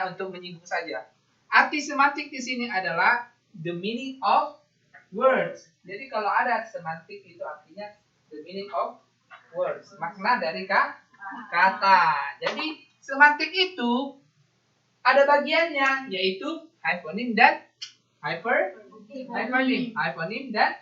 untuk menyinggung saja. Arti semantik di sini adalah the meaning of words. Jadi kalau ada semantik itu artinya the meaning of words, makna dari kata. Jadi semantik itu ada bagiannya, yaitu hyponim dan hypernim. Hyponim dan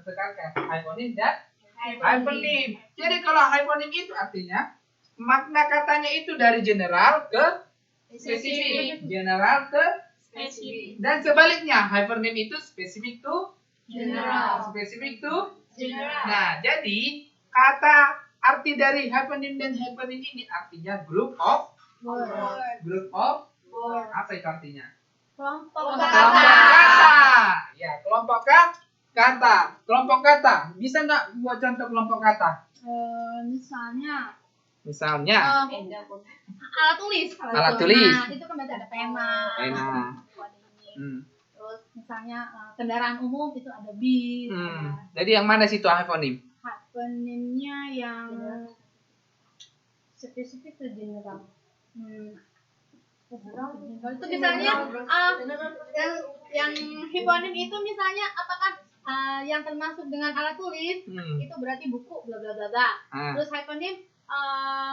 tekankan hyponim dan hypernim. Jadi kalau hyponim itu artinya makna katanya itu dari general ke spesifik, general ke spesifik. Dan sebaliknya, hypernim itu spesifik to general, spesifik to general. Nah, jadi kata arti dari hypernim dan hypernim ini artinya group of word. Group of word. Apa itu artinya? Kelompok kata. Ya, kelompok kata. Kelompok kata. Bisa nggak buat contoh kelompok kata? Misalnya alat tulis. Alat tulis. Nah, itu kan berarti ada pena. Terus misalnya kendaraan umum itu ada bis. Jadi yang mana situ hyponim? Hyponimnya yang spesifik ke general. Itu misalnya yang hiponim itu misalnya apakah yang termasuk dengan alat tulis itu berarti buku bla bla bla bla. Terus hyponim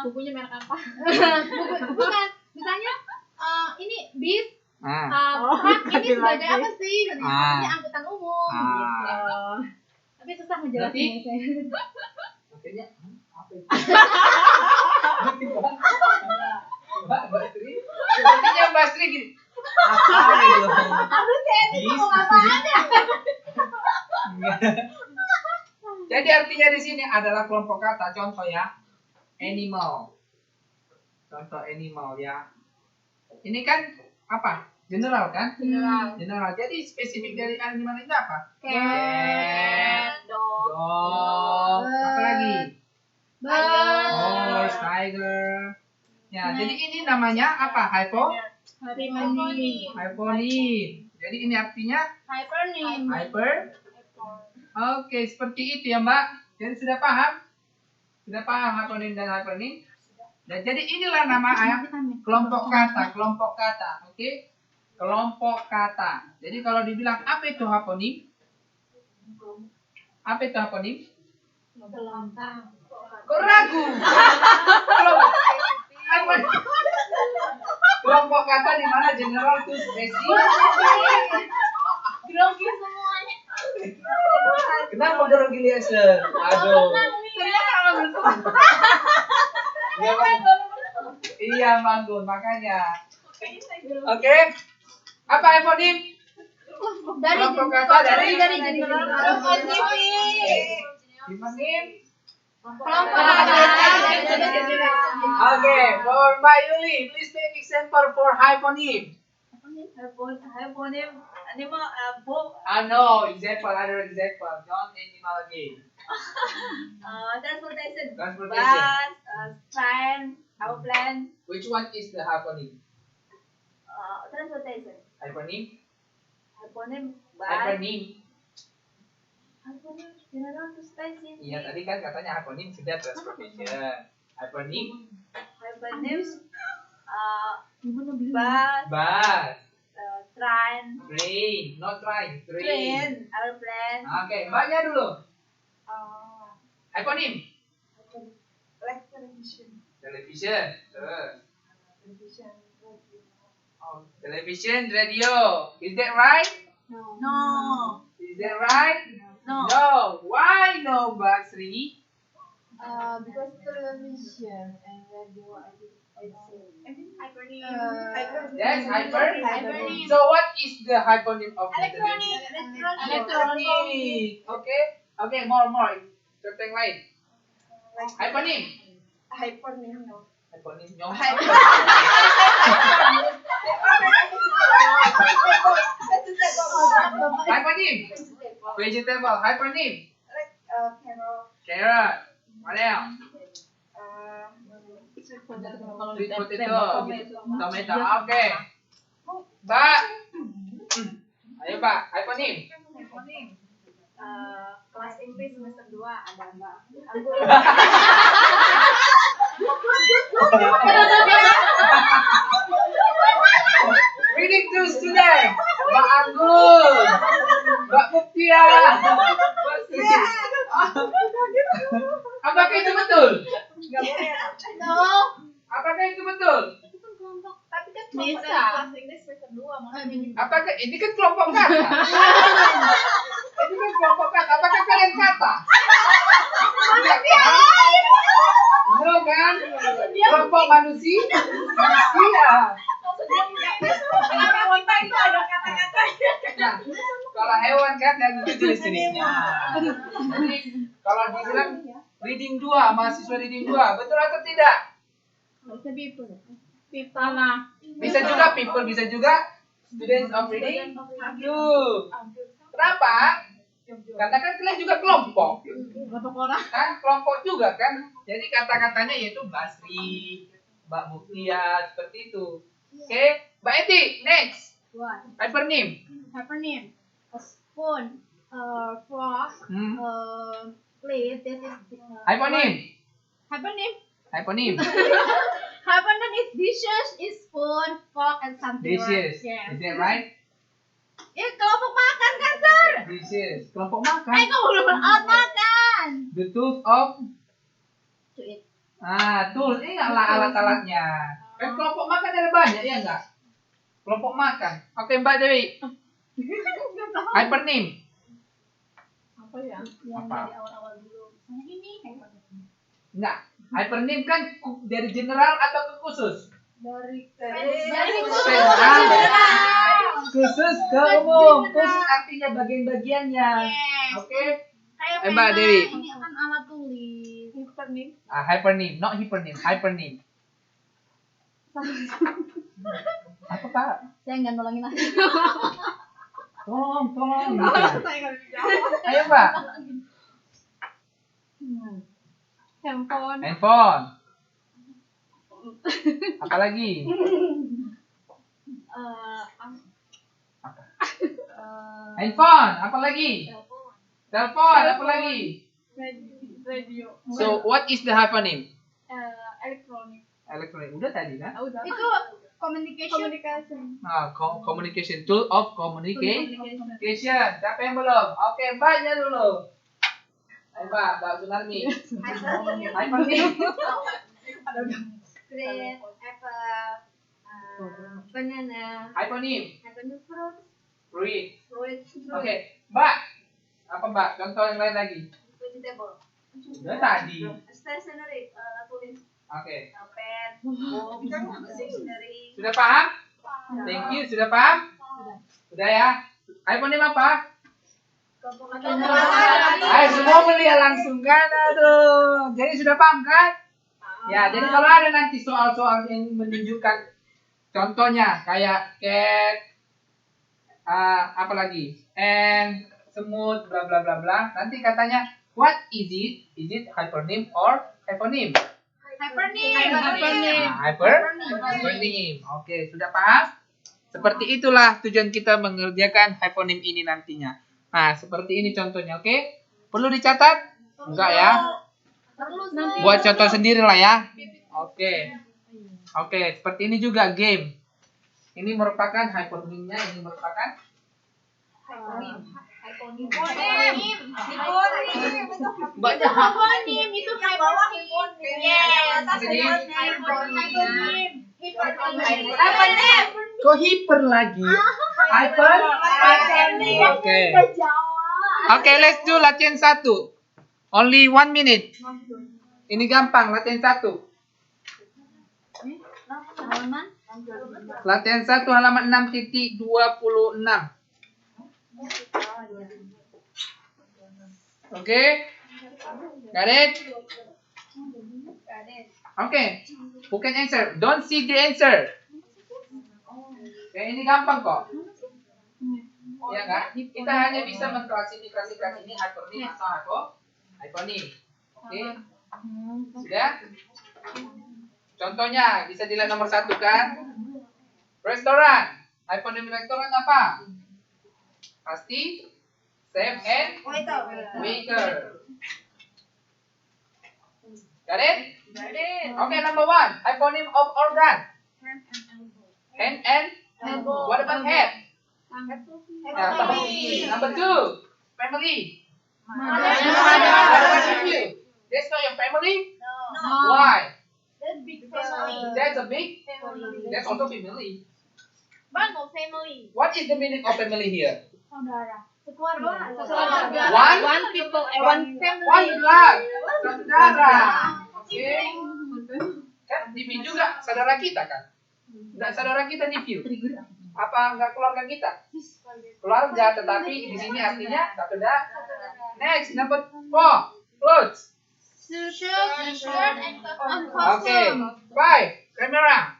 bukunya merek apa? Bukan. Misalnya ini bis truk ini sebagai apa sih? Maksudnya angkutan umum gitu. Tapi susah ngejelasinnya. Makanya apa itu? Mbak Sri, sepertinya Mbak Sri gini. Apa itu? Aduh, Kenny ngomong apaan ya? Jadi artinya di sini adalah kelompok kata. Contoh ya, animal. Contoh animal ya. Ini kan apa? General kan? General. Jadi spesifik dari animal itu apa? Cat, dog. Apa lagi? Horse, tiger. Ya, jadi ini namanya apa? Hyponim. Jadi ini artinya hypernim. Oke, seperti itu ya, Mbak. Jadi sudah paham? Sudah paham hyponim dan hypernim? Dan jadi inilah nama kelompok kata. Oke? Kelompok kata. Jadi kalau dibilang apa itu hyponim? Apa itu hyponim? Kok ragu? Kelompok kata di mana general itu spesifik. Grogi semuanya. Kenapa grogi Liesen? Aduh. Iya, Manggun, makanya. Oke. Apa hyponim? Kelompok kata dari general ke spesifik. Hyponim. Okay, for Mbak Yuli, please make example for hyponym. Hyponym animal book. No, other example. Don't animal again. Transportation. Transportation. Bus, train, airplane. Which one is the hyponym? Transportation. Hyponym? Bus. Hyponym general to specific. Iya, tadi kan katanya hyponym sudah transportation. Hyponym? Bus. Train. Not train. Train, airplane. Oke, Mbaknya dulu. Hyponym? Like television. Television. Television, radio. Is that right? No. Is that right? No. Why no, Mbak Sri? Because television and radio Yes, hypernym. So what is the hyponym of the electronic? Okay, more. Contoh yang lain. Hyponym. hypernym no. Hyponym no. Hyponym. Vegetable. Hyponym. Carrot. What else? Sweet potato. Tomato. Okay. Mbak. Ayo Mbak. Hyponym. Kelas Inggris semester 2 ada Mbak Anggur. Reading to students. Mbak Anggun, Mbak Muktia, Mbak Siti. Apakah itu betul? Enggak boleh. No. Apakah itu betul? Itu kan kelompok. Tapi kan Bisa. kelompok dari kelas Inggris semester 2 maksudnya. Apakah ini kan kelompok kata? Ini kan kelompok kata. Apakah kalian kata? Iya kan? No kan? Kelompok manusia. Manusia. Kenapa kita itu ada kata-katanya? Nah, kalau hewan kan dan itu jenis-jenisnya. Jadi kalau dibilang reading 2, mahasiswa reading 2, betul atau tidak? Bisa people. People lah. Bisa juga people, bisa juga students of reading 2. Kenapa? Karena kan kalian juga kelompok. Kelompok orang. Kan kelompok juga kan. Jadi kata-katanya yaitu Basri, Mbak Muktia, seperti itu. Oke, Mbak Eti, next. What? Hypernym. Hypernym. A spoon. Frog. Plate. This is. Hypernym. Hypernym. Hypernym. Hypernym is dishes, is spoon, fork, and something. Dishes. Right? Is Yeah. that right? Kelompok makan kan, sir? Dishes. Kelompok makan. Kamu belum out makan. The tools of To eat. tools. Ini lah alat-alatnya. Kan kelompok makan ada banyak ya enggak? Kelompok makan. Oke, Mbak Dewi. Hypernym. Apa ya? Yang Apa? dari awal-awal dulu. Misalnya ini hypernym. Enggak. Hypernym kan dari general atau ke khusus? Dari khusus. khusus. Khusus ke umum. Khusus artinya bagian-bagiannya. Yes. Oke. Kayak Mbak pena, Dewi. Ini kan alat tulis. Hypernym. Hypernym, not hypernym. Hypernym. Apa Pak? Saya nggak nolongin lagi. Tolong. Saya nggak bisa jawab. Ayo Pak. Handphone. Handphone. Apa lagi? Handphone. Apa lagi? Telepon. Apa lagi? Radio. So what is the hypernym? Elektronik. Electronic. Udah tadi kan? Udah. Itu communication. Communication tool of communication. Siapa yang belum? Oke, Mbaknya dulu. Ayo Mbak Sunarmi. Hypernym. Green, apple, banana, Hypernym. fruit, Fruit. Oke, Mbak. Apa Mbak? Contoh yang lain lagi. vegetable. Udah tadi. Stationery, tulis, Oke. pen, book, stationery. Sudah paham? Thank you. Sudah paham? Sudah ya. Hypernym apa? Ayo semua melihat langsung kan, aduh. Jadi sudah paham kan? Ya, jadi kalau ada nanti soal-soal yang menunjukkan contohnya kayak cat, apa lagi, and, semut, bla bla bla bla. Nanti katanya, what is it? Is it hypernym or hypernym? Hypernym. Hypernym. Oke, sudah paham? Seperti itulah tujuan kita mengerjakan hypernym ini nantinya. Nah, seperti ini contohnya, oke? Perlu dicatat? Enggak ya? Buat contoh sendiri lah ya. Oke. Oke, seperti ini juga game. Ini merupakan hypernymnya, ini merupakan banyak. Hypernym itu hypernym. Yes. Hypernym. Kok hyper lagi? Hyper? Oke. Oke, let's do latihan 1. Only 1 minute. Ini gampang, latihan 1. Halaman. Latihan 1 halaman 6.26. Oke? Got it? Oke. Who can answer? Don't see the answer. Oke, ini gampang kok. Ya kan? Kita hanya bisa mengklasifikasikan ini hypernym atau hyponym. Oke? Sudah? Contohnya bisa dilihat nomor 1 kan? Restoran. Hyponym restoran apa? Pasti Chef and waiter. Got it? Okay, number 1. Hyponym of organ. Hand and Elbow. what about head? Family. Number 2. Family. Mother What and about father. you? That's not your family? No. Why? That's big family. That's a big. Family. That's also family. But no family. What is the meaning of family here? Saudara. Sekeluarga. One people, one family. One blood. Saudara. Oke. Kan TV juga saudara kita kan? Enggak saudara kita di view. Apa enggak keluarga kita? Keluarga, tetapi di sini artinya saudara. Next, number 4. Clothes. Shirt and Okay. 5. Camera.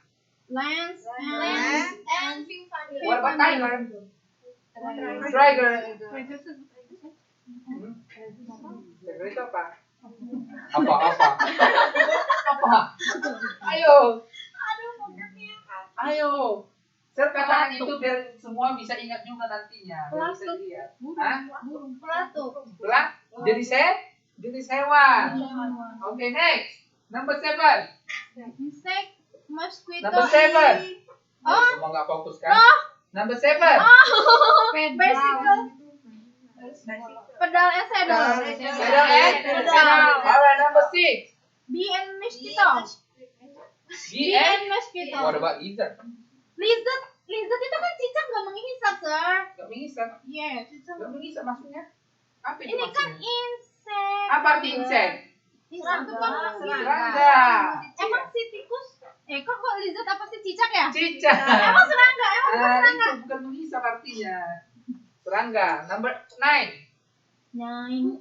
Lens and What about tiger? Tiger. Tiger itu apa? Apa? Ayo. Sir, katakan itu biar semua bisa ingat juga nantinya. Biar bisa lihat. Hah? pelatuk. Belah? Jenis hewan. Okay, next. Number 7. Insect, mosquito. Number 7. Oh. Semua nggak fokus kan? Number 7. Bicycle. Pedal and saddle. Pedal and pedal. Alright, number 6. Bee and mosquito. Bee and mosquito. what about lizard? Lizard itu kan cicak nggak menghisap, sir. Gak mengisap. Yes, cicak. Gak mengisap maksudnya? Apa itu Ini kan maksudnya? insect. Apa arti insect? Insect itu kan Serangga. Emang si tikus? Kok lizard apa sih cicak ya? Cicak. Emang serangga? Itu bukan menghisap artinya. Serangga. Number 9. Nine.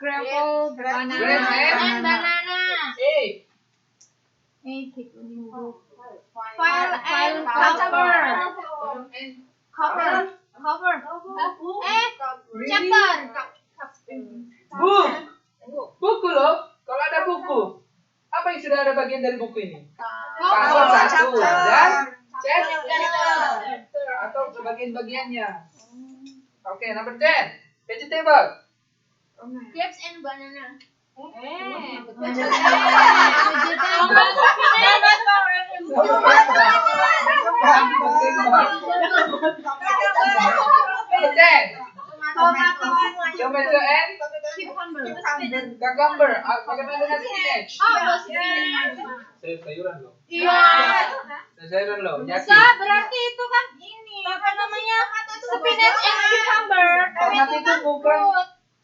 Gravel, banana, Grape and banana. 8. File and cover. Chapter. Book. Buku loh. Kalau ada buku. Apa yang sudah ada bagian dari buku ini? Pasal 1 dan chapter atau bagian-bagiannya. Oke, number 10. Vegetable. Grapes and banana. Number 10. Tomato and cucumber. Bagaimana dengan spinach? Sayuran loh. Iya. Sayuran loh. Bisa, berarti itu kan ini apa namanya? Spinach and cucumber. Tomat itu bukan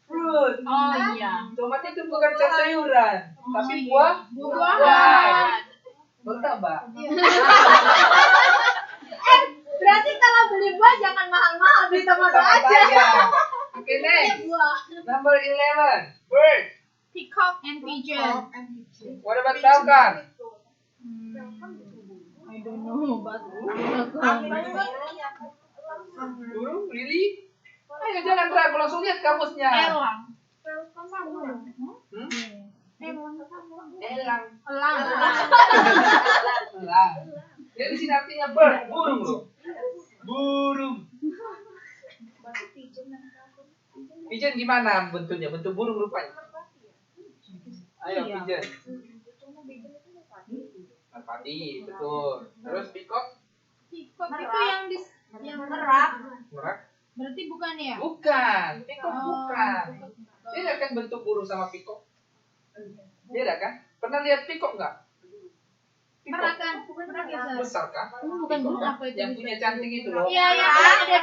fruit. Oh iya. Tomat itu bukan sayuran, tapi buah. Buah. Bertambah. Berarti kalau beli buah jangan mahal-mahal, beli tomato aja. Oke, next. Buah. Number 11. Bird. Peacock and pigeon. What about falcon? I don't know, but Burung, really? Ayo jangan ragu, langsung lihat kamusnya. elang. Hmm? Elang. Elang. Jadi di sini artinya bird, burung loh. Burung. Pigeon gimana bentuknya? Bentuk burung rupanya. Ayo pigeon. Merpati, betul. Terus peacock? Peacock itu yang Merak. Merak? berarti bukan ya? Bukan. Peacock bukan. Beda kan bentuk burung sama peacock? Beda kan? Pernah lihat peacock nggak? Merak kan? Merak ya, Sir? Besar kan? Bukan burung apa itu? Yang punya cantik itu loh. Iya, yang ada di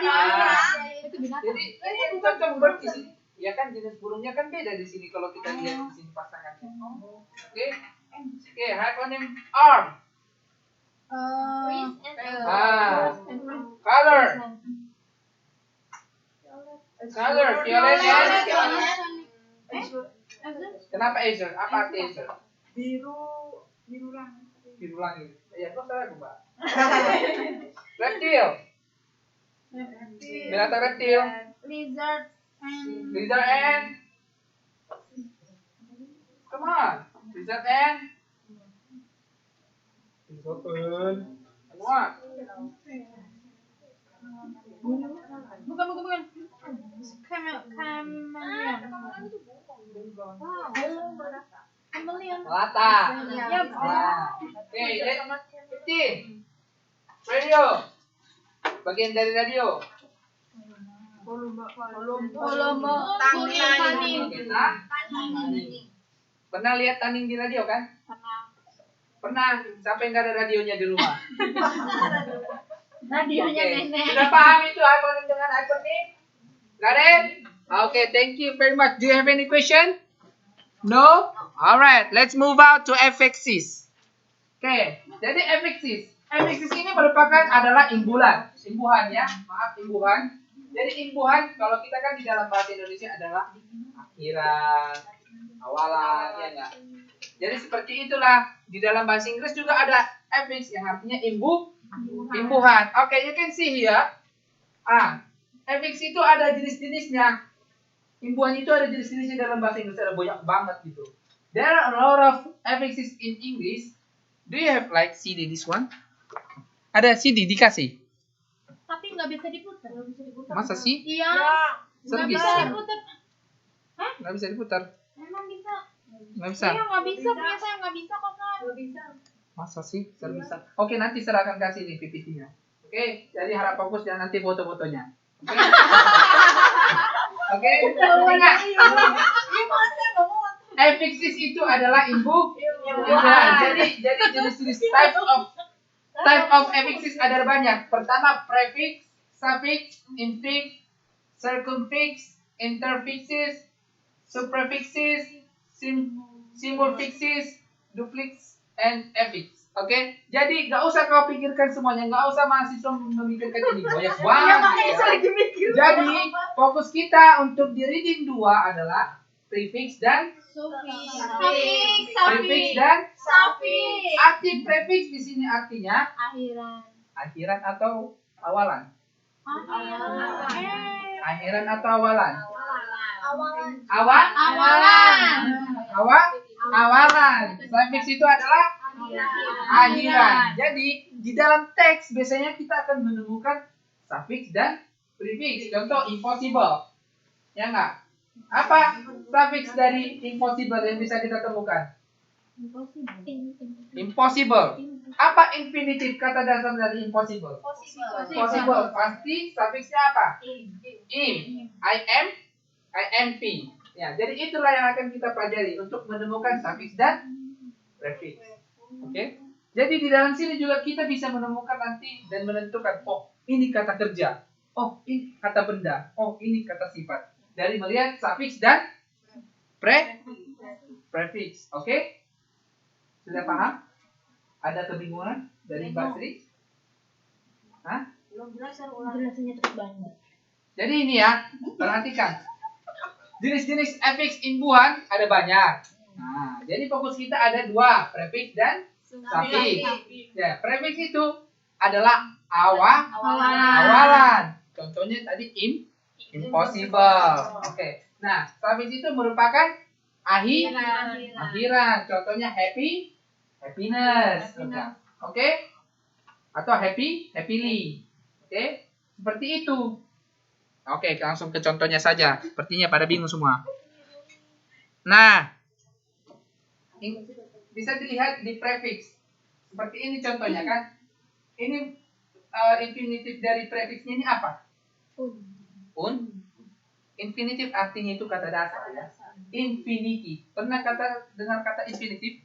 itu binatang. Jadi ini cocok bird di sini. Ya kan jenis burungnya kan beda di sini kalau kita lihat di sini pasangannya. Oke. Oke, hyponym arm. Color. Color, violet and kenapa azure? Apa arti azure? Biru langit. Biru langit. Ya, kok salah Mbak. Reptil. Binatang reptil. Lizard And come on. Lizard and Semua. bukan Chameleon. Melata. Ya. Ya. Oke, let's 15. Radio. Bagian dari radio. Volume. Taning. Kita pernah lihat taning di radio kan? Pernah. Siapa yang nggak ada radionya di rumah? Radionya Oke. nenek. Sudah paham itu acronym dengan acronym? Got it? Okay, thank you very much. Do you have any question? No? Alright, let's move out to affixes. Oke, jadi affixes. Affixes ini merupakan adalah imbuhan ya. Maaf, imbuhan. Jadi imbuhan kalau kita kan di dalam bahasa Indonesia adalah akhiran, awalan, ya enggak? Jadi seperti itulah di dalam bahasa Inggris juga ada affix yang artinya imbuhan. Oke, you can see here. Affix itu ada jenis-jenisnya. Imbuhan itu ada jenis-jenisnya dalam bahasa Inggris, ada banyak banget gitu. There are a lot of affixes in English. Do you have like CD this one? Ada CD dikasih. Tapi nggak bisa diputar. Masa sih? Iya. Nggak Serius? bisa diputar. Hah? Nggak bisa diputar. Emang bisa? Nggak bisa. Iya nggak bisa. Punya saya nggak bisa kok kan. Nggak bisa. Masa sih? Serius bisa. Oke, nanti saya akan kasih nih PPT-nya. Oke, jadi harap fokus dan nanti foto-fotonya. Oke. Oke. Ingat. Affixes itu adalah imbuhan. Jadi jenis-jenis type of affixes ada banyak. Pertama prefix, suffix, infix, circumfix, interfixes, suprefixes, symbolfixes, duplex, and affix. Oke, jadi nggak usah kau pikirkan semuanya, nggak usah mahasiswa memikirkan ini banyak banget. Jadi fokus kita untuk di reading 2 adalah prefix dan prefix dan aktif prefix di sini artinya akhiran atau awalan. Akhiran atau awalan. Awalan. Prefix itu adalah akhiran. Jadi di dalam teks biasanya kita akan menemukan suffix dan prefix. Contoh impossible. Ya enggak? Apa suffix dari impossible yang bisa kita temukan? Impossible. Apa infinitive kata dasar dari impossible? Possible. Pasti suffixnya apa? Im. I am P. Ya, jadi itulah yang akan kita pelajari untuk menemukan suffix dan prefix. Oke? Jadi di dalam sini juga kita bisa menemukan nanti dan menentukan, oh, ini kata kerja. Oh, ini kata benda. Oh, ini kata sifat. Dari melihat suffix dan prefix. Oke? Sudah paham? Ada kebingungan dari Mbak Sri? Hah? Jelasannya terus banget. Jadi ini ya, perhatikan. Jenis-jenis affix imbuhan ada banyak. Nah, jadi fokus kita ada 2, prefix dan suffix. Ya, prefix itu adalah awalan. Contohnya tadi impossible. Oke. Nah, suffix itu merupakan akhiran. Contohnya happiness. Oke? Atau happily. Oke? Seperti itu. Oke, langsung ke contohnya saja. Sepertinya pada bingung semua. Nah, bisa dilihat di prefix. Seperti ini contohnya kan. Ini infinitif dari prefixnya ini apa? Un. Infinitif artinya itu kata dasar ya. Infinitif. Pernah dengar kata infinitif?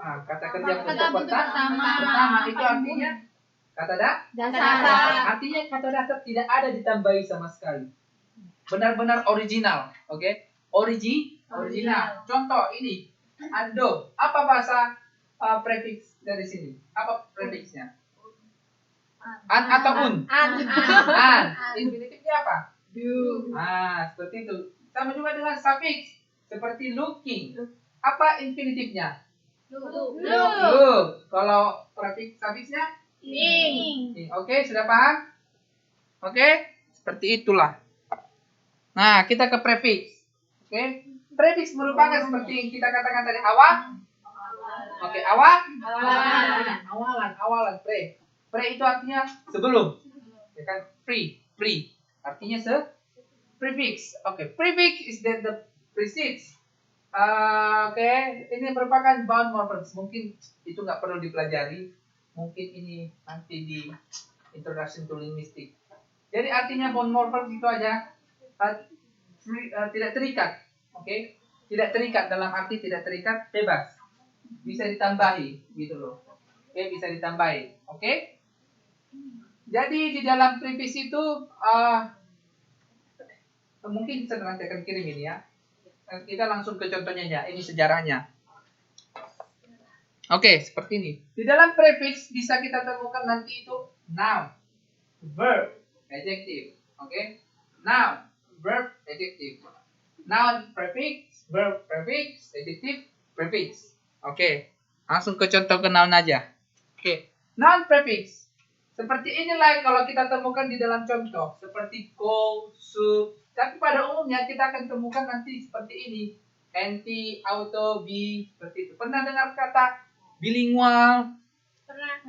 Kata kerja bentuk pertama itu artinya kata dasar. Artinya kata dasar tidak ada ditambahi sama sekali. Benar-benar original, oke? Original. Contoh ini, ando. Apa bahasa prefix dari sini? Apa prefixnya? An atau un? An. Infinitifnya apa? Do. Seperti itu. Sama juga dengan suffix, seperti looking. Apa infinitifnya? Look. Kalau suffixnya? Oke, sudah paham? Oke, seperti itulah. Nah, kita ke prefix. Oke, prefix merupakan seperti yang kita katakan tadi Oke, awalan. Pre itu artinya sebelum. Ya kan? Pre. Artinya prefix. Oke, prefix is that the precedes. Oke, ini merupakan bound morphemes. Mungkin itu nggak perlu dipelajari. Mungkin ini nanti di Introduction to Linguistics. Jadi artinya bound morphemes itu aja tidak terikat. Oke, tidak terikat dalam arti tidak terikat, bebas. Bisa ditambahi gitu loh. Oke, bisa ditambahi. Oke. Jadi di dalam prefix itu mungkin saya nanti akan kirim ini ya. Kita langsung ke contohnya ya. Ini sejarahnya. Oke, seperti ini. Di dalam prefix bisa kita temukan nanti itu noun, verb, adjective. Oke. Noun, verb, adjective. Noun, prefix, verb, prefix, adjective, prefix. Oke. Langsung ke contoh ke noun aja. Oke. Noun prefix. Seperti inilah kalau kita temukan di dalam contoh. Seperti go, su. Tapi pada umumnya kita akan temukan nanti seperti ini. Anti, auto, be. Seperti itu. Pernah dengar kata bilingual? Pernah.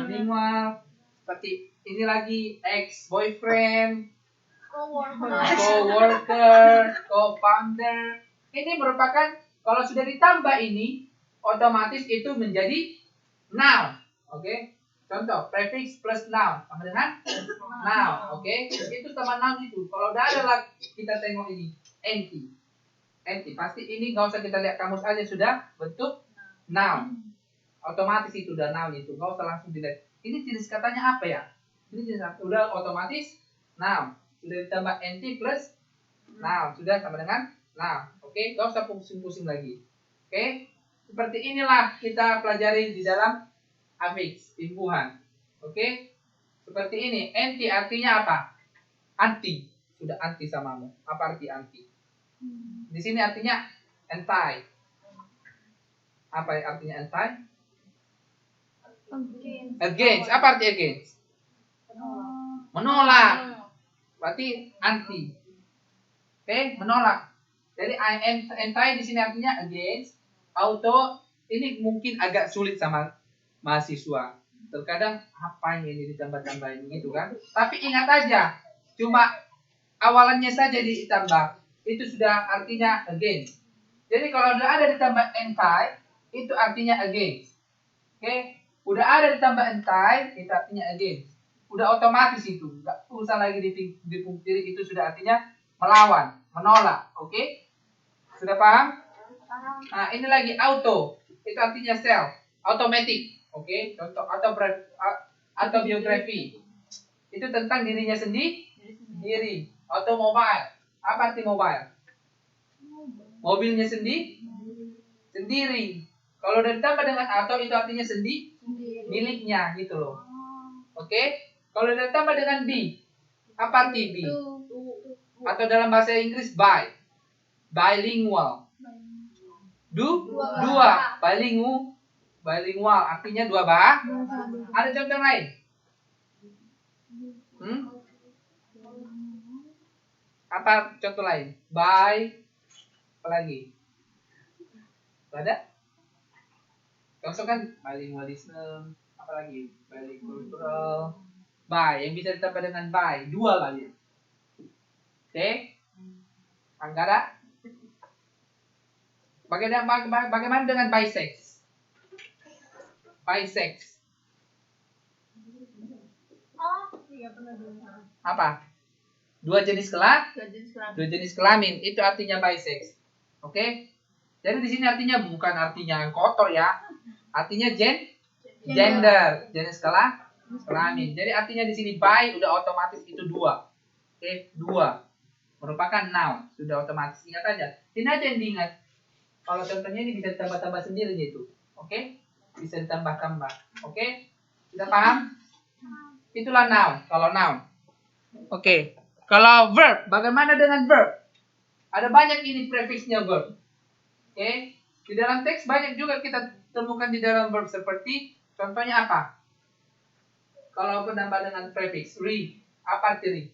Bilingual. Seperti ini lagi. Ex-boyfriend. Co-worker. Co-founder. Ini merupakan, kalau sudah ditambah ini, otomatis itu menjadi noun. Oke. Contoh, prefix plus noun sama dengan noun. Oke. Itu sama noun itu. Kalau udah ada lagi, kita tengok ini. Anti. Pasti ini nggak usah kita lihat kamus aja, sudah bentuk noun. Otomatis itu udah noun itu. Nggak usah langsung dilihat. Ini jenis katanya apa ya? Ini jenis udah otomatis noun. Sudah ditambah anti plus noun. Sudah sama dengan noun. Oke. Nggak usah pusing-pusing lagi. Oke. Seperti inilah kita pelajari di dalam affix, imbuhan. Oke? Seperti ini. Anti artinya apa? Anti. Sudah anti samamu. Apa arti anti? Di sini artinya anti. Apa artinya anti? Against. Apa arti against? Menolak. Berarti anti. Oke? Menolak. Jadi anti di sini artinya against. Auto ini mungkin agak sulit sama mahasiswa. Terkadang apa yang ini ditambah-tambahin gitu kan. Tapi ingat aja, cuma awalannya saja ditambah. Itu sudah artinya against. Jadi kalau udah ada ditambah anti, itu artinya against. Oke? Udah ada ditambah anti, itu artinya against. Udah otomatis itu. Enggak usah lagi dipungkiri, itu sudah artinya melawan, menolak. Oke? Sudah paham? Nah, ini lagi auto. Itu artinya self, automatic. Oke, contoh autobiografi. Itu tentang dirinya sendiri. Automobile. Apa arti mobile? Mobilnya sendiri. Kalau udah ditambah dengan auto itu artinya miliknya gitu loh. Oke? Kalau udah ditambah dengan be, apa arti be? Atau dalam bahasa Inggris by. Bilingual. Dua. Bilingual artinya dua bah. Ada contoh lain? Apa contoh lain? By. Apa lagi? Ada? Contoh kan bilingualisme. Apa lagi? Bilingual. By. Yang bisa ditambah dengan by. Dua lagi. Oke? Anggara? Bagaimana dengan bisex? Bisex. Apa? Dua jenis kelamin. Itu artinya bisex. Oke? Jadi di sini artinya bukan artinya kotor ya. Artinya gender, jenis kelamin. Jadi artinya di sini bi udah otomatis itu dua. Oke, dua. Merupakan noun, sudah otomatis. Ingat aja. Ini aja yang diingat. Kalau contohnya ini bisa ditambah-tambah sendiri gitu. Oke? Bisa ditambah-tambah. Oke? Sudah paham? Itulah noun, kalau noun. Oke. Kalau verb, bagaimana dengan verb? Ada banyak ini prefixnya verb. Oke? Di dalam teks banyak juga kita temukan di dalam verb seperti contohnya apa? Kalau penambah dengan prefix re, apa arti re?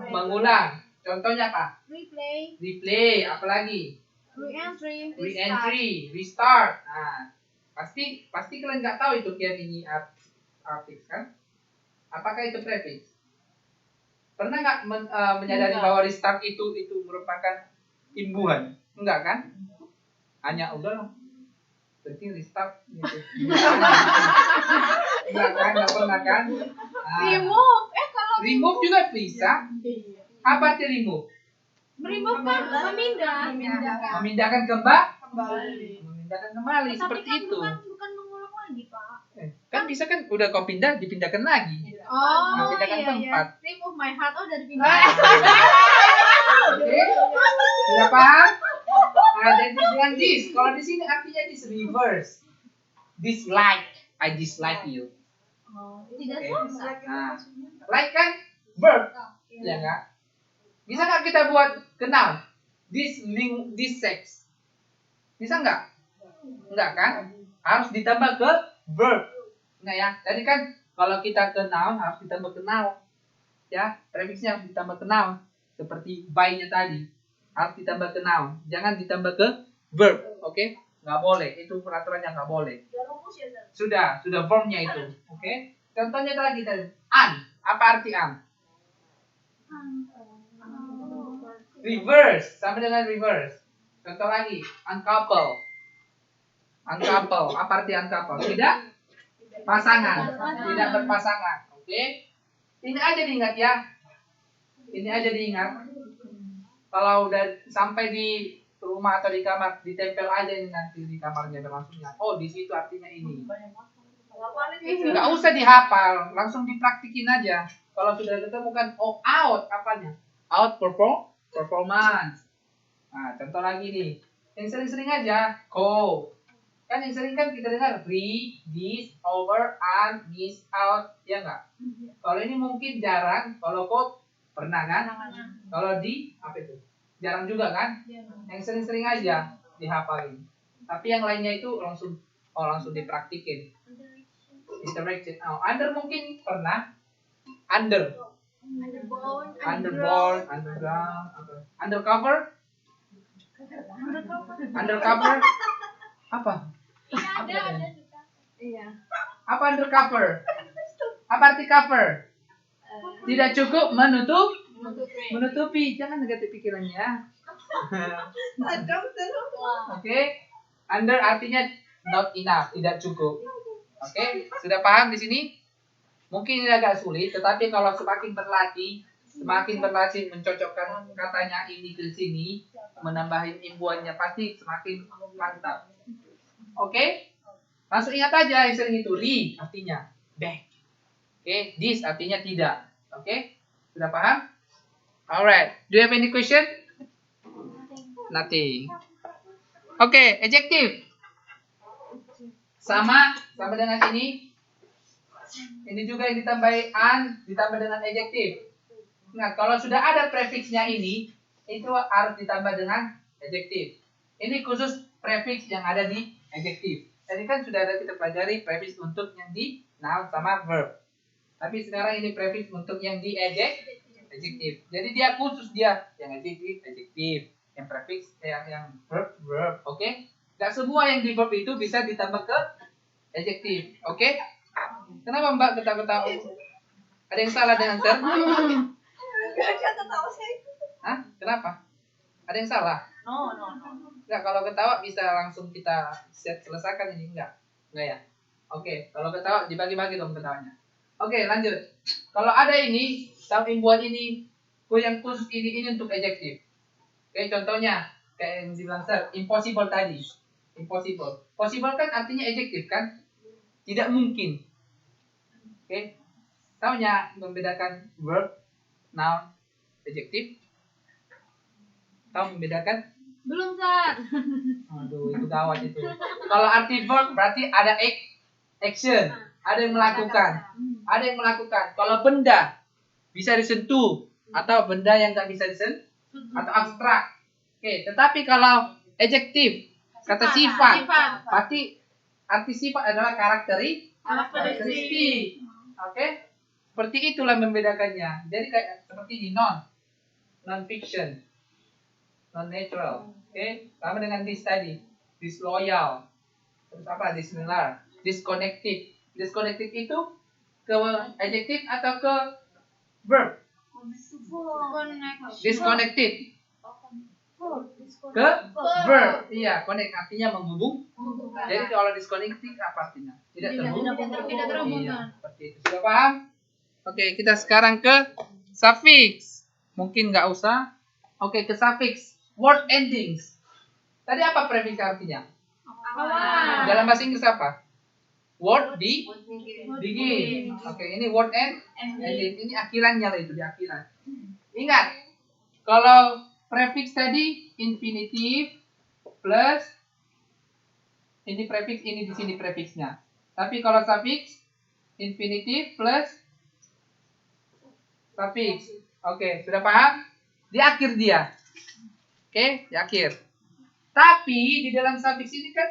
Mengulang. Contohnya apa? Replay, apalagi? Re-entry, restart. Nah, pasti kalian nggak tahu itu kian ini artikel kan? Apakah itu prefix? Pernah nggak menyadari bahwa restart itu merupakan imbuhan? Enggak kan? Hanya udah berarti restart gitu. Enggak kan? Enggak pernah kan? Remove. Kalau remove juga bisa. Apa arti remove? remove kan Memindahkan kembali. Memindahkan kembali. Tapi Seperti kan itu. bukan mengulang lagi, Pak. Kan bisa kan udah kau pindah, dipindahkan lagi. Oh, Pindahkan iya, tempat. iya. Remove my heart. Oh, dari pindah. Oke. Sudah paham? Nah, jadi dengan this. Kalau di sini artinya this reverse. Dislike. I dislike you. Oh, tidak Oke. suka. Nah, like kan verb, ya nggak? Bisa nggak kita buat kenal? This sex. Bisa nggak? Nggak kan? Harus ditambah ke verb. Nggak ya? Tadi kan kalau kita ke noun harus ditambah ke noun. Ya, prefixnya harus ditambah ke noun. Seperti by-nya tadi. Harus ditambah ke noun. Jangan ditambah ke verb. Oke? Nggak boleh. Itu peraturannya nggak boleh. Sudah formnya itu. Oke? Contohnya tadi an. Apa arti an? Reverse. Sama dengan reverse. Contoh lagi. Uncouple. Uncouple. Apa arti uncouple? Tidak pasangan. Tidak berpasangan. Oke? Ini aja diingat ya. Ini aja diingat. Kalau udah sampai di rumah atau di kamar, ditempel aja ini nanti di kamarnya langsungnya. Oh, di situ artinya ini. Nggak usah dihafal, langsung dipraktikin aja. Kalau sudah ketemu kan, oh out apanya? Out performance. Nah, contoh lagi nih. Yang sering-sering aja, go. Kan yang sering kan kita dengar re, this, over, and, miss, out, ya nggak? Kalau ini mungkin jarang, kalau kau pernah kan? Kalau di, apa itu? Jarang juga kan? Yang sering-sering aja dihafalin. Tapi yang lainnya itu langsung dipraktikin. Interaction. Oh, under mungkin pernah. Underborn, underground, undercover. Undercover. Apa? Iya. Apa undercover? Apa arti cover? Tidak cukup menutupi. Jangan negatif pikirannya. Oke. Under artinya not enough, tidak cukup. Oke, sudah paham di sini? Mungkin ini agak sulit, tetapi kalau semakin berlatih mencocokkan katanya ini ke sini, menambahin imbuhannya pasti semakin mantap. Oke? Langsung ingat aja yang sering itu re artinya back. Oke, this artinya tidak. Oke? Sudah paham? Alright. Do you have any question? Nothing. Oke, adjective. Sama dengan ini. Ini juga yang ditambahi an, ditambah dengan adjective. Nah, kalau sudah ada prefixnya ini, itu harus ditambah dengan adjective. Ini khusus prefix yang ada di adjective. Tadi kan sudah ada kita pelajari prefix untuk yang di noun sama verb. Tapi sekarang ini prefix untuk yang di adjective. Jadi dia khusus dia yang adjective, yang prefix, yang verb, oke? Gak semua yang di verb itu bisa ditambah ke adjective, oke? Kenapa Mbak ketawa-ketawa? Ada yang salah dengan ter? Hah? Kenapa? Ada yang salah? No. Enggak, kalau ketawa bisa langsung kita selesaikan ini, enggak ya? Oke, kalau ketawa dibagi-bagi dong ketawanya. Oke, lanjut. Kalau ada ini, tahu imbuhan ini, yang khusus ini untuk adjective. Oke, contohnya kayak yang dibilang impossible tadi. Impossible. Possible kan artinya adjective kan? Tidak mungkin. Oke. Taunya membedakan verb, noun, adjective? Tahu membedakan? Belum, Sar. Aduh, itu gawat itu. Kalau arti verb berarti ada action, ada yang melakukan. Ada yang melakukan. Kalau benda bisa disentuh atau benda yang nggak bisa disentuh atau abstrak. Oke, tetapi kalau adjective kata sifat, berarti arti sifat adalah karakteristik. Oke? Seperti itulah membedakannya. Jadi kayak seperti di non fiction, non natural. Oke? Sama dengan this tadi. Disloyal. Terus apa? Dissimilar. Disconnected. Disconnected itu ke adjective atau ke verb? Disconnected. Ke verb. Iya, connect artinya menghubung. Jadi kalau disconnected apa artinya? Tidak terhubung. Tidak terhubung. Iya, seperti itu. Sudah paham? Oke, kita sekarang ke suffix. Mungkin nggak usah. Oke, ke suffix. Word endings. Tadi apa prefix artinya? Dalam bahasa Inggris apa? Word di begin. Oke, ini word ending. Ini akhirannya lah itu, di akhiran. Ingat, kalau prefix tadi infinitive plus ini prefix, ini di sini prefixnya. Tapi kalau suffix infinitive plus suffix. Oke, sudah paham? Di akhir dia. Oke, di akhir. Tapi di dalam suffix ini kan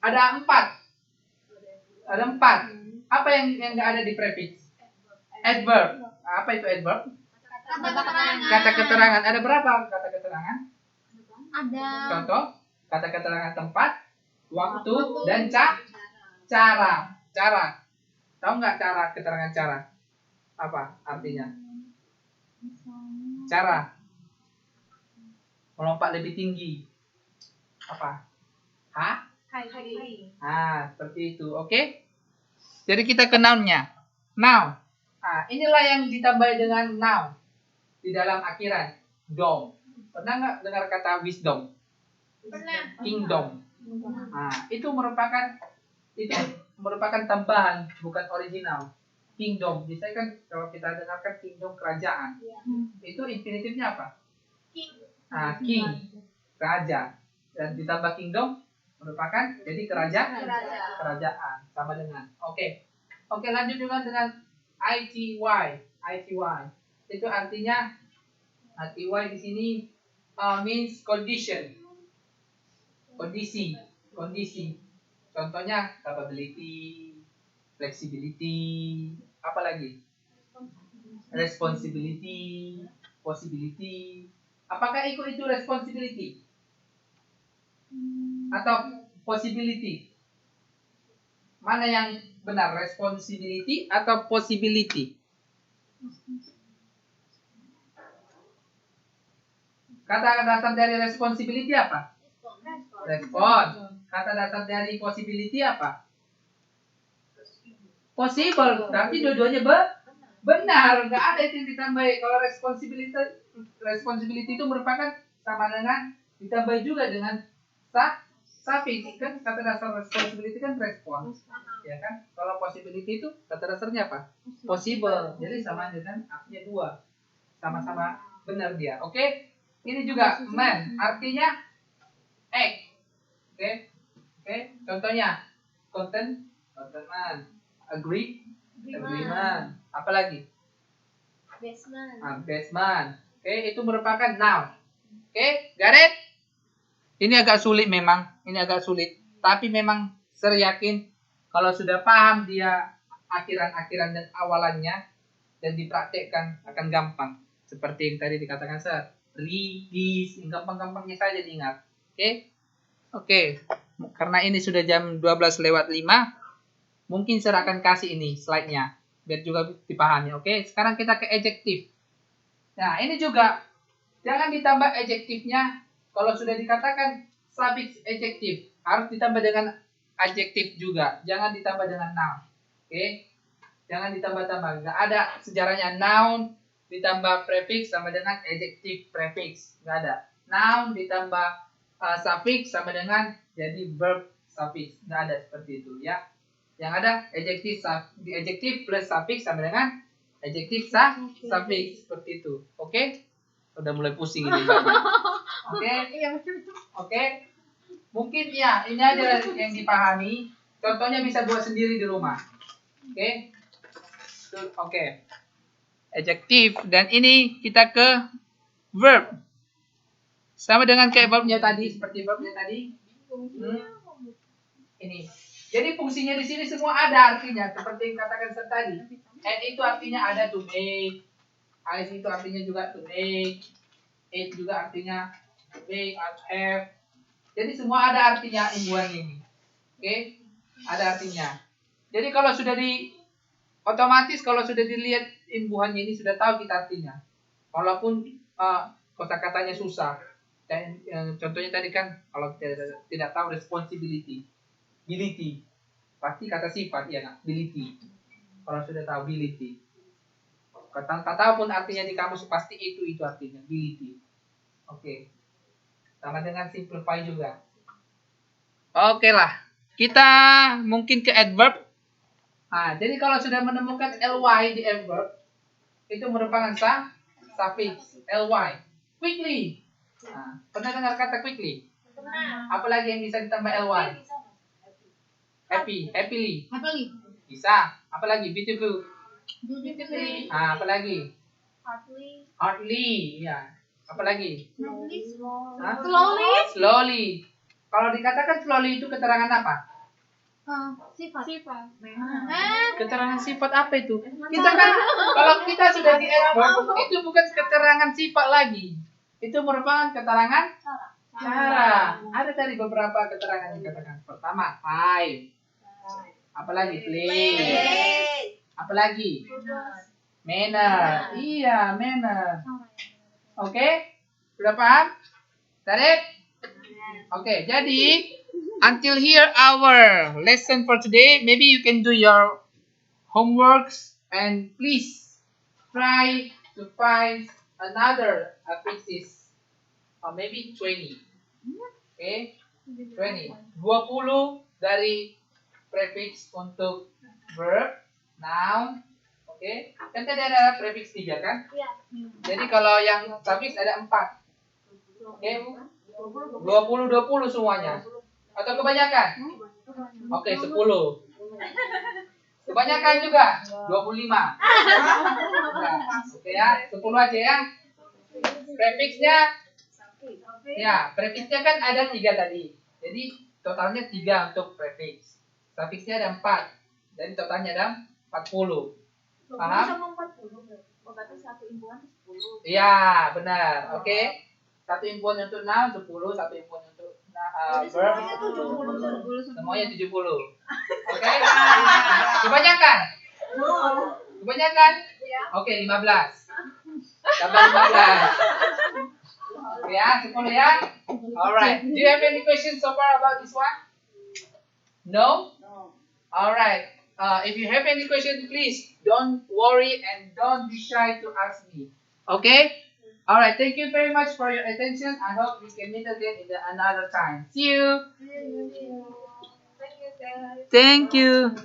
ada 4. Ada 4. Apa yang nggak ada di prefix? Adverb. Apa itu adverb? Kata keterangan. Ada berapa kata keterangan? Ada. Contoh, kata keterangan tempat, waktu, dan cara. Cara. Tahu nggak cara keterangan cara? Apa artinya? Cara. Melompat lebih tinggi. Apa? Hah? Seperti itu. Oke? Jadi kita ke noun-nya. Noun. Inilah yang ditambah dengan noun di dalam akhiran. Dom. Pernah nggak dengar kata wisdom? Pernah. Kingdom. Itu merupakan tambahan, bukan original. Kingdom. Biasanya kan kalau kita dengarkan kingdom kerajaan. Itu infinitifnya apa? King. Raja. Dan ditambah kingdom merupakan jadi kerajaan. Sama dengan. Oke, lanjut juga dengan ITY. Itu artinya ITY di sini means condition. Kondisi. Contohnya capability, flexibility, apa lagi? Responsibility, possibility. Apakah itu responsibility? Atau possibility? Mana yang benar? Responsibility atau possibility? Kata dasar dari responsibility apa? Respon. Kata dasar dari possibility apa? Possible. Berarti dua-duanya benar. Nggak ada itu yang ditambah. Kalau responsibility itu merupakan sama dengan ditambah juga dengan suffix. Kan kata dasar responsibility kan respon. Ya kan? Kalau possibility itu kata dasarnya apa? Possible. Jadi sama dengan artinya dua. Sama-sama benar dia. Oke? Ini juga man. Artinya act. Oke? Contohnya contentment. Agreement. Apa lagi? Basement. Oke, itu merupakan noun. Oke, got it? Ini agak sulit memang. Tapi memang saya yakin kalau sudah paham dia akhiran-akhiran dan awalannya dan dipraktekkan akan gampang. Seperti yang tadi dikatakan Sir. This, yang gampang-gampangnya saja diingat. Oke. Karena ini sudah jam 12:05, mungkin saya akan kasih ini slide-nya biar juga dipahami. Oke, sekarang kita ke adjective. Nah, ini juga jangan ditambah adjektifnya. Kalau sudah dikatakan suffix adjective, harus ditambah dengan adjektif juga. Jangan ditambah dengan noun. Oke? Jangan ditambah-tambah. Nggak ada sejarahnya noun ditambah prefix sama dengan adjektif prefix. Nggak ada. Noun ditambah suffix sama dengan jadi verb suffix. Nggak ada seperti itu ya. Yang ada adjektif plus suffix sama dengan adjektif suffix seperti itu. Oke? Udah mulai pusing ini. Oke. Mungkin ya ini aja yang dipahami. Contohnya bisa buat sendiri di rumah. Oke. Adjektif dan ini kita ke verb. Sama dengan kayak verbnya tadi, seperti verbnya tadi. Ini. Jadi fungsinya di sini semua ada artinya, seperti yang katakan tadi. And itu artinya ada to make. As itu artinya juga to make. It juga artinya to make, have. Jadi semua ada artinya imbuhan ini. Oke? Ada artinya. Jadi kalau sudah otomatis kalau sudah dilihat imbuhannya ini sudah tahu kita artinya. Walaupun kosakatanya susah. Dan contohnya tadi kan kalau tidak tahu responsibility, ability, pasti kata sifat ya nggak? Ability. Kalau sudah tahu ability, kata pun artinya di kamus pasti itu artinya ability. Oke. Sama dengan simplify juga. Oke lah. Kita mungkin ke adverb. Jadi kalau sudah menemukan ly di adverb, itu merupakan suffix ly. Quickly. Pernah dengar kata quickly? Pernah. Apalagi yang bisa ditambah ly? Happily. Bisa. Apalagi beautiful. Beautifully. Apalagi? Hardly. Ya. Apalagi? Slowly. Kalau dikatakan slowly itu keterangan apa? Sifat. Keterangan sifat apa itu? Kita kan kalau kita sudah di adverb itu bukan keterangan sifat lagi. Itu merupakan keterangan cara. Ada tadi beberapa keterangan yang dikatakan. Pertama, time. Apalagi play. Apalagi? Manner. Iya, manner. Oke? Sudah paham? Tarik? Oke, jadi until here our lesson for today. Maybe you can do your homeworks and please try to find another affixes or maybe 20. Okay? 20. 20 dari prefix untuk verb, noun. Oke? Kan tadi ada prefix 3 kan? Iya. Jadi kalau yang suffix ada 4. Oke? 20 semuanya. Atau kebanyakan? Oke, 10. Kebanyakan juga 25. Oke ya, 10 aja ya. Prefixnya ya, prefixnya kan ada 3 tadi. Jadi totalnya 3 untuk prefix. Suffixnya ada 4. Jadi totalnya ada 40. Paham? Berarti satu imbuhan 10. Iya, benar. Oke. Satu imbuhan untuk noun 10, satu imbuhan untuk verb. Semuanya 70. Oke. Kebanyakan? Kebanyakan? Oke, 15. Tambah 15. Ya, 10 ya. Alright. Do you have any questions so far about this one? No? Alright. If you have any question, please don't worry and don't be shy to ask me. Okay? Alright, thank you very much for your attention. I hope we can meet again in another time. See you. Thank you, guys. Thank you.